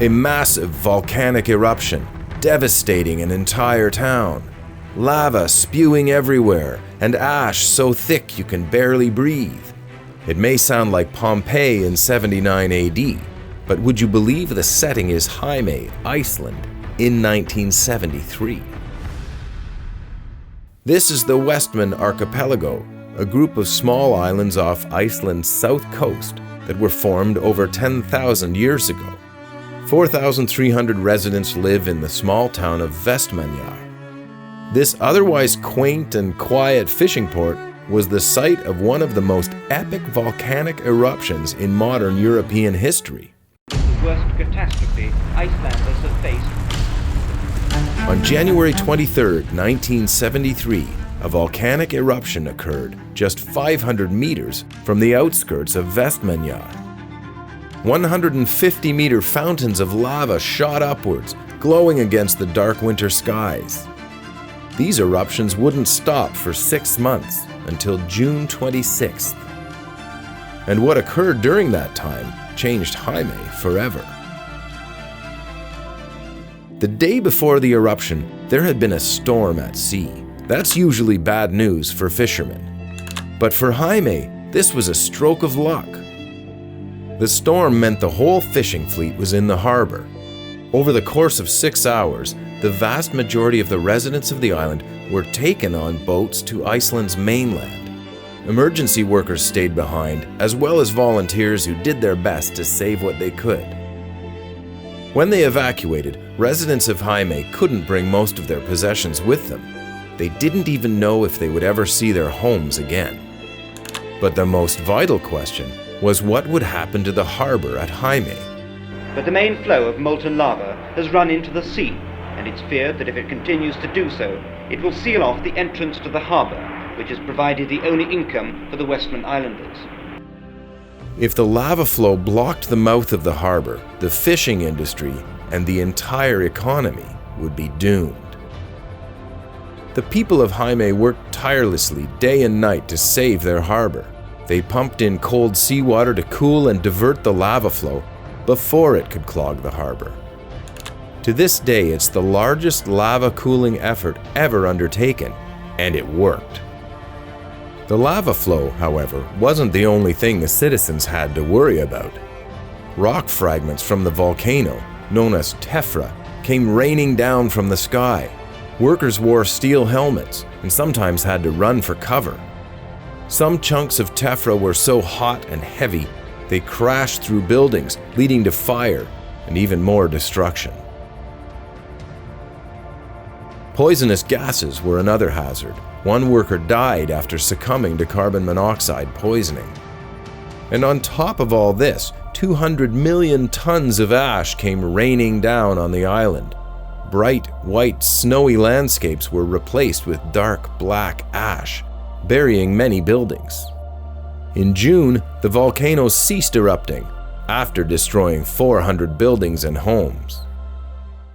A massive volcanic eruption, devastating an entire town. Lava spewing everywhere, and ash so thick you can barely breathe. It may sound like Pompeii in 79 AD, but would you believe the setting is Heimaey, Iceland, in 1973? This is the Westman Archipelago, a group of small islands off Iceland's south coast that were formed over 10,000 years ago. 4,300 residents live in the small town of Vestmannaeyjar. This otherwise quaint and quiet fishing port was the site of one of the most epic volcanic eruptions in modern European history. The worst catastrophe Icelanders have faced. On January 23, 1973, a volcanic eruption occurred just 500 meters from the outskirts of Vestmannaeyjar. 150-meter fountains of lava shot upwards, glowing against the dark winter skies. These eruptions wouldn't stop for 6 months until June 26th. And what occurred during that time changed Heimaey forever. The day before the eruption, there had been a storm at sea. That's usually bad news for fishermen. But for Heimaey, this was a stroke of luck. The storm meant the whole fishing fleet was in the harbor. Over the course of 6 hours, the vast majority of the residents of the island were taken on boats to Iceland's mainland. Emergency workers stayed behind, as well as volunteers who did their best to save what they could. When they evacuated, residents of Heimaey couldn't bring most of their possessions with them. They didn't even know if they would ever see their homes again. But the most vital question was what would happen to the harbor at Heimaey. But the main flow of molten lava has run into the sea, and it's feared that if it continues to do so, it will seal off the entrance to the harbour, which has provided the only income for the Westman Islanders. If the lava flow blocked the mouth of the harbor, the fishing industry and the entire economy would be doomed. The people of Heimaey worked tirelessly day and night to save their harbor. They pumped in cold seawater to cool and divert the lava flow before it could clog the harbor. To this day, it's the largest lava cooling effort ever undertaken, and it worked. The lava flow, however, wasn't the only thing the citizens had to worry about. Rock fragments from the volcano, known as tephra, came raining down from the sky. Workers wore steel helmets and sometimes had to run for cover. Some chunks of tephra were so hot and heavy, they crashed through buildings, leading to fire and even more destruction. Poisonous gases were another hazard. One worker died after succumbing to carbon monoxide poisoning. And on top of all this, 200 million tons of ash came raining down on the island. Bright, white, snowy landscapes were replaced with dark, black ash, burying many buildings. In June, the volcano ceased erupting after destroying 400 buildings and homes.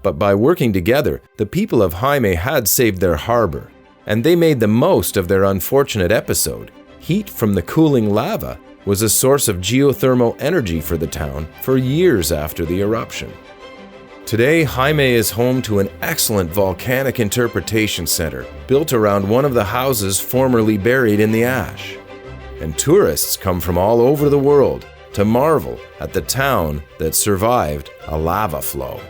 But by working together, the people of Heimaey had saved their harbor, and they made the most of their unfortunate episode. Heat from the cooling lava was a source of geothermal energy for the town for years after the eruption. Today, Heimaey is home to an excellent volcanic interpretation center built around one of the houses formerly buried in the ash. And tourists come from all over the world to marvel at the town that survived a lava flow.